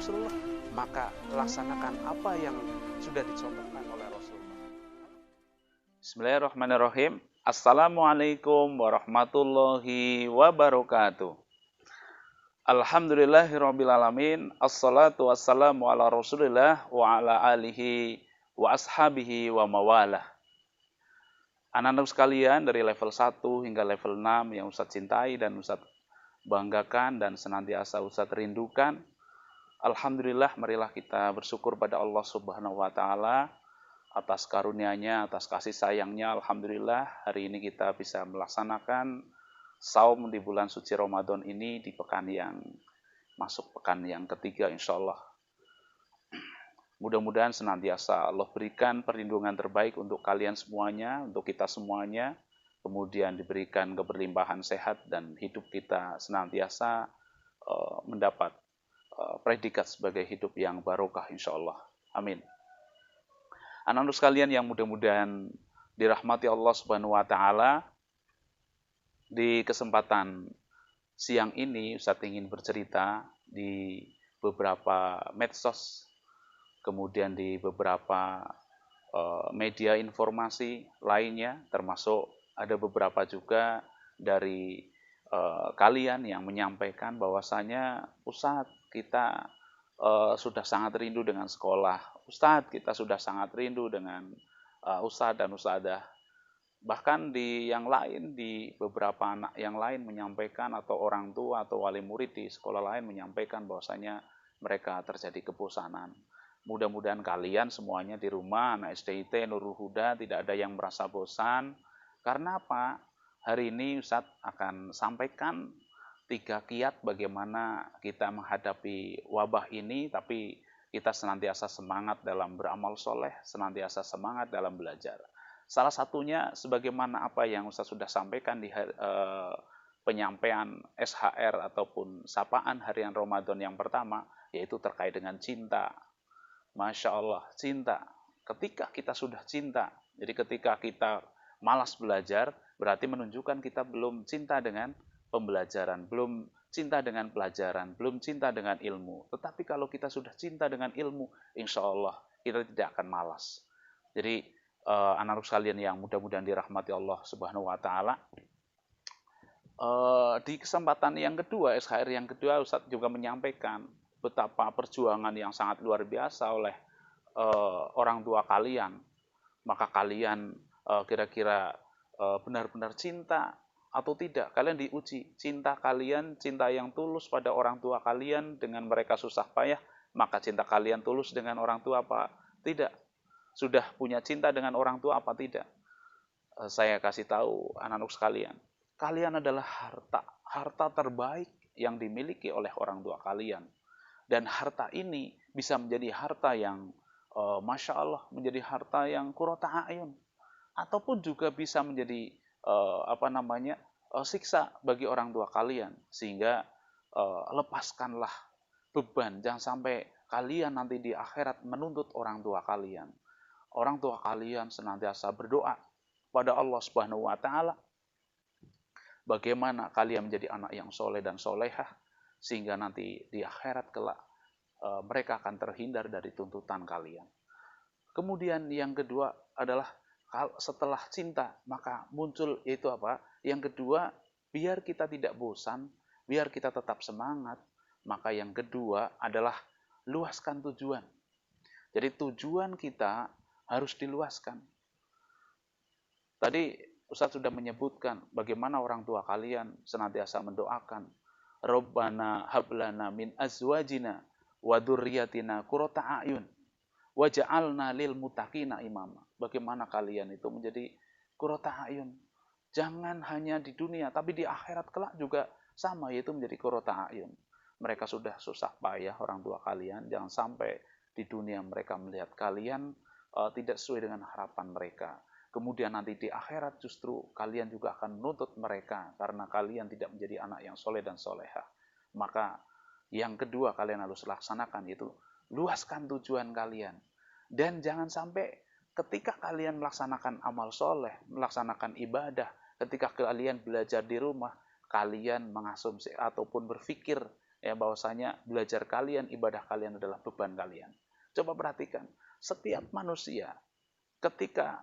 Rasulullah, maka laksanakan apa yang sudah dicontohkan oleh Rasulullah. Bismillahirrahmanirrahim. Assalamualaikum warahmatullahi wabarakatuh. Alhamdulillahirrabbilalamin. Assalatu wassalamu ala rasulillah wa ala alihi wa ashabihi wa mawalah. Anak-anak sekalian, dari level 1 hingga level 6 yang Ustadz cintai dan Ustadz banggakan dan senantiasa Ustadz rindukan. Alhamdulillah, marilah kita bersyukur pada Allah Subhanahu wa Ta'ala atas karunia-Nya, atas kasih sayang-Nya. Alhamdulillah, hari ini kita bisa melaksanakan saum di bulan suci Ramadan ini di pekan yang masuk pekan yang ketiga, insya Allah. Mudah-mudahan senantiasa Allah berikan perlindungan terbaik untuk kalian semuanya, untuk kita semuanya. Kemudian diberikan keberlimpahan sehat dan hidup kita senantiasa mendapat predikat sebagai hidup yang barokah, insya Allah. Amin. Anak-anak sekalian yang mudah-mudahan dirahmati Allah Subhanahu wa Ta'ala, di kesempatan siang ini Ustadz ingin bercerita di beberapa medsos, kemudian di beberapa media informasi lainnya, termasuk ada beberapa juga dari kalian yang menyampaikan bahwasanya Ustadz, kita sudah sangat rindu dengan sekolah. Ustadz, kita sudah sangat rindu dengan Ustadz dan Ustadzah. Bahkan di yang lain, di beberapa anak yang lain menyampaikan, atau orang tua atau wali murid di sekolah lain menyampaikan bahwasanya mereka terjadi kebosanan. Mudah-mudahan kalian semuanya di rumah, anak SDIT, Nurul Huda, tidak ada yang merasa bosan. Karena apa? Hari ini Ustadz akan sampaikan 3 kiat bagaimana kita menghadapi wabah ini, tapi kita senantiasa semangat dalam beramal soleh, senantiasa semangat dalam belajar. Salah satunya sebagaimana apa yang Ustaz sudah sampaikan di penyampaian SHR ataupun sapaan harian Ramadan yang pertama, yaitu terkait dengan cinta. Masya Allah, cinta. Ketika kita sudah cinta, jadi ketika kita malas belajar, berarti menunjukkan kita belum cinta dengan pembelajaran, belum cinta dengan pelajaran, belum cinta dengan ilmu. Tetapi kalau kita sudah cinta dengan ilmu, insya Allah kita tidak akan malas. Jadi anak-anak sekalian yang mudah-mudahan dirahmati Allah Subhanahu wa Ta'ala, di kesempatan yang kedua, SHR yang kedua, Ustadz juga menyampaikan betapa perjuangan yang sangat luar biasa oleh orang tua kalian. Maka kalian kira-kira benar-benar cinta atau tidak? Kalian diuji. Cinta kalian, cinta yang tulus pada orang tua kalian dengan mereka susah payah, maka cinta kalian tulus dengan orang tua apa tidak? Sudah punya cinta dengan orang tua apa tidak? Saya kasih tahu anak-anak sekalian, kalian adalah harta terbaik yang dimiliki oleh orang tua kalian. Dan harta ini bisa menjadi harta yang Masya Allah, menjadi harta yang qurrata a'yun, ataupun juga bisa menjadi siksa bagi orang tua kalian. Sehingga lepaskanlah beban, jangan sampai kalian nanti di akhirat menuntut orang tua kalian. Orang tua kalian senantiasa berdoa pada Allah Subhanahu wa Ta'ala bagaimana kalian menjadi anak yang soleh dan solehah, sehingga nanti di akhirat kelak mereka akan terhindar dari tuntutan kalian. Kemudian yang kedua adalah setelah cinta, maka muncul itu apa? Yang kedua, biar kita tidak bosan, biar kita tetap semangat, maka yang kedua adalah luaskan tujuan. Jadi tujuan kita harus diluaskan. Tadi Ustaz sudah menyebutkan bagaimana orang tua kalian senantiasa mendoakan, Rabbana hablana min azwajina wa dzurriyyatina qurrata a'yun waj'alna lil muttaqina imama. Bagaimana kalian itu menjadi qurrata a'yun. Jangan hanya di dunia, tapi di akhirat kelak juga sama, yaitu menjadi qurrata a'yun. Mereka sudah susah payah orang tua kalian, jangan sampai di dunia mereka melihat kalian tidak sesuai dengan harapan mereka. Kemudian nanti di akhirat justru kalian juga akan menuntut mereka karena kalian tidak menjadi anak yang soleh dan soleha. Maka yang kedua kalian harus laksanakan, yaitu luaskan tujuan kalian. Dan jangan sampai ketika kalian melaksanakan amal soleh, melaksanakan ibadah, ketika kalian belajar di rumah, kalian mengasumsi ataupun berpikir ya bahwasanya belajar kalian, ibadah kalian adalah beban kalian. Coba perhatikan, setiap manusia ketika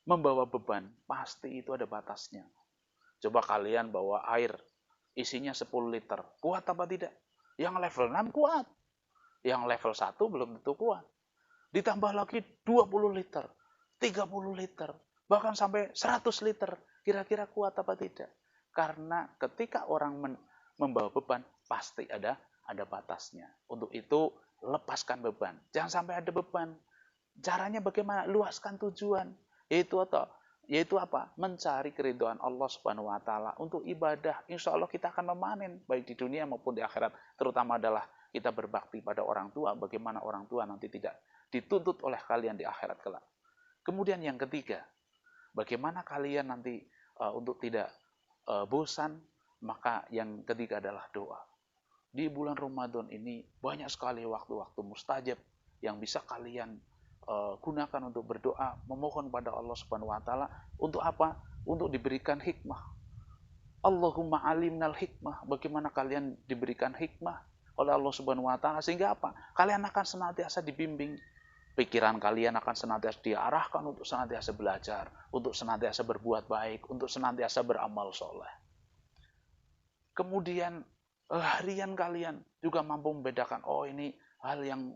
membawa beban, pasti itu ada batasnya. Coba kalian bawa air, isinya 10 liter. Kuat apa tidak? Yang level 6 kuat. Yang level 1 belum tentu kuat. Ditambah lagi 20 liter, 30 liter, bahkan sampai 100 liter. Kira-kira kuat apa tidak? Karena ketika orang membawa beban, pasti ada batasnya. Untuk itu, lepaskan beban. Jangan sampai ada beban. Caranya bagaimana? Luaskan tujuan. Yaitu apa? Mencari keridhaan Allah Subhanahu wa taala untuk ibadah. Insya Allah kita akan memanen baik di dunia maupun di akhirat. Terutama adalah kita berbakti pada orang tua, bagaimana orang tua nanti tidak dituntut oleh kalian di akhirat kelak. Kemudian yang ketiga, bagaimana kalian nanti untuk tidak bosan, maka yang ketiga adalah doa. Di bulan Ramadan ini banyak sekali waktu-waktu mustajab yang bisa kalian gunakan untuk berdoa, memohon pada Allah Subhanahu wa taala untuk apa? Untuk diberikan hikmah. Allahumma alimnal hikmah. Bagaimana kalian diberikan hikmah oleh Allah Subhanahu wa taala sehingga apa? Kalian akan senantiasa dibimbing. Pikiran kalian akan senantiasa diarahkan untuk senantiasa belajar, untuk senantiasa berbuat baik, untuk senantiasa beramal soleh. Kemudian harian kalian juga mampu membedakan, oh ini hal yang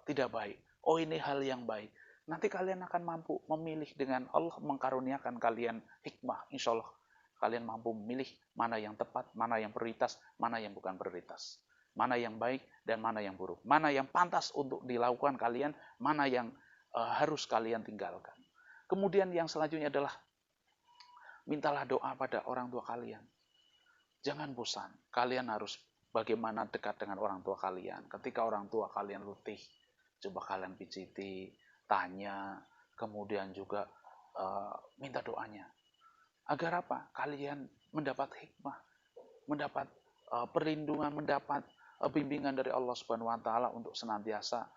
tidak baik, oh ini hal yang baik. Nanti kalian akan mampu memilih dengan Allah mengkaruniakan kalian hikmah. Insya Allah kalian mampu memilih mana yang tepat, mana yang prioritas, mana yang bukan prioritas. Mana yang baik dan mana yang buruk. Mana yang pantas untuk dilakukan kalian, mana yang harus kalian tinggalkan. Kemudian yang selanjutnya adalah mintalah doa pada orang tua kalian. Jangan bosan. Kalian harus bagaimana dekat dengan orang tua kalian. Ketika orang tua kalian letih, coba kalian pijiti, tanya, kemudian juga minta doanya. Agar apa? Kalian mendapat hikmah, mendapat perlindungan, mendapat bimbingan dari Allah Subhanahu wa taala untuk senantiasa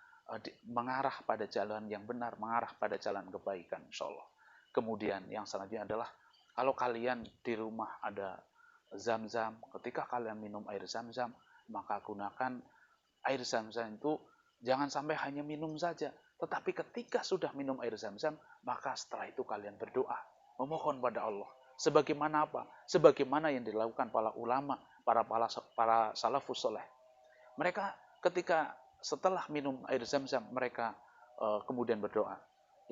mengarah pada jalan yang benar, mengarah pada jalan kebaikan insyaallah. Kemudian yang selanjutnya adalah kalau kalian di rumah ada Zam-Zam, ketika kalian minum air Zam-Zam, maka gunakan air Zam-Zam itu jangan sampai hanya minum saja, tetapi ketika sudah minum air Zam-Zam, maka setelah itu kalian berdoa, memohon pada Allah. Sebagaimana apa? Sebagaimana yang dilakukan para ulama, para salafus soleh. Mereka ketika setelah minum air Zam-Zam, mereka kemudian berdoa.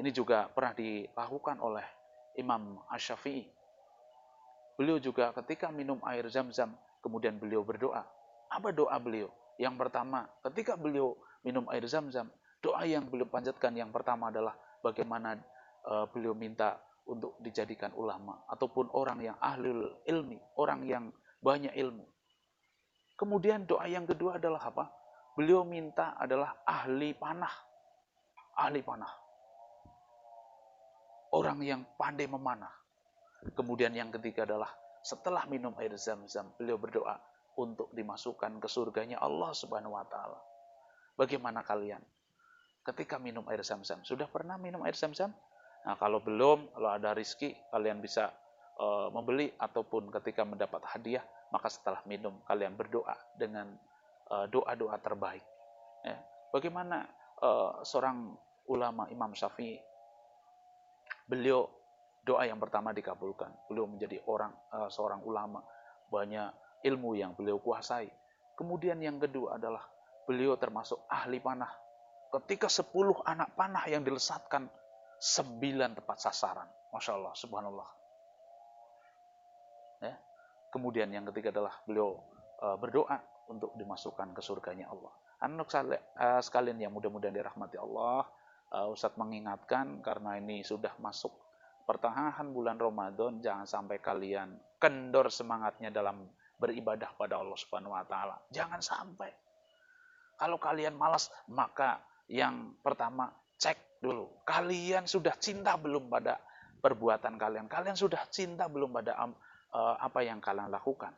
Ini juga pernah dilakukan oleh Imam Asy-Syafi'i. Beliau juga ketika minum air Zam-Zam, kemudian beliau berdoa. Apa doa beliau? Yang pertama, ketika beliau minum air Zam-Zam, doa yang beliau panjatkan yang pertama adalah bagaimana beliau minta untuk dijadikan ulama ataupun orang yang ahlul ilmi, orang yang banyak ilmu. Kemudian doa yang kedua adalah apa? Beliau minta adalah ahli panah. Ahli panah. Orang yang pandai memanah. Kemudian yang ketiga adalah setelah minum air Zam-Zam, beliau berdoa untuk dimasukkan ke surganya Allah Subhanahu wa taala. Bagaimana kalian? Ketika minum air Zam-Zam, sudah pernah minum air Zam-Zam? Nah, kalau belum, kalau ada rezeki, kalian bisa membeli ataupun ketika mendapat hadiah, maka setelah minum kalian berdoa dengan doa-doa terbaik. Ya. Bagaimana seorang ulama Imam Syafi'i, beliau doa yang pertama dikabulkan. Beliau menjadi seorang ulama, banyak ilmu yang beliau kuasai. Kemudian yang kedua adalah beliau termasuk ahli panah. Ketika 10 anak panah yang dilesatkan, 9 tepat sasaran. Masya Allah, subhanallah. Ya. Kemudian yang ketiga adalah beliau berdoa untuk dimasukkan ke surganya Allah. Anak sekalian yang mudah-mudahan dirahmati Allah, Ustadz mengingatkan karena ini sudah masuk pertengahan bulan Ramadan, jangan sampai kalian kendor semangatnya dalam beribadah pada Allah Subhanahu wa taala. Jangan sampai. Kalau kalian malas, maka yang pertama cek dulu. Kalian sudah cinta belum pada perbuatan kalian? Kalian sudah cinta belum pada apa yang kalian lakukan?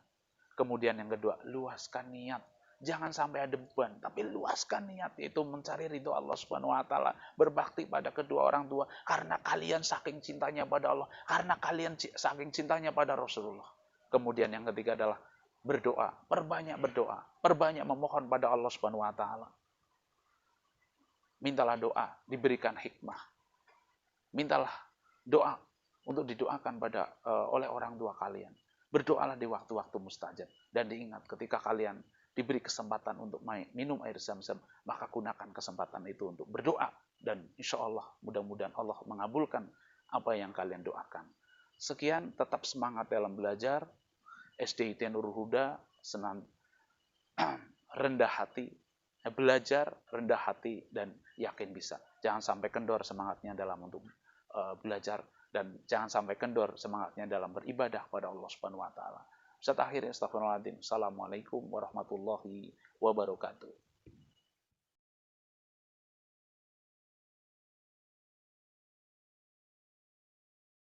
Kemudian yang kedua, luaskan niat. Jangan sampai ada beban, tapi luaskan niat, yaitu mencari ridho Allah Subhanahu wa taala, berbakti pada kedua orang tua karena kalian saking cintanya pada Allah, karena kalian saking cintanya pada Rasulullah. Kemudian yang ketiga adalah berdoa, perbanyak memohon pada Allah Subhanahu wa taala. Mintalah doa diberikan hikmah. Mintalah doa untuk didoakan oleh orang tua kalian. Berdoalah di waktu-waktu mustajab dan diingat ketika kalian diberi kesempatan untuk minum air zam-zam, maka gunakan kesempatan itu untuk berdoa dan insya Allah mudah-mudahan Allah mengabulkan apa yang kalian doakan. Sekian, tetap semangat dalam belajar. SDIT Nurul Huda rendah hati, belajar rendah hati dan yakin bisa. Jangan sampai kendor semangatnya dalam untuk belajar dan jangan sampai kendor semangatnya dalam beribadah kepada Allah Subhanahu wa taala. Ustaz akhir, astagfirullahaladzim. Assalamualaikum warahmatullahi wabarakatuh.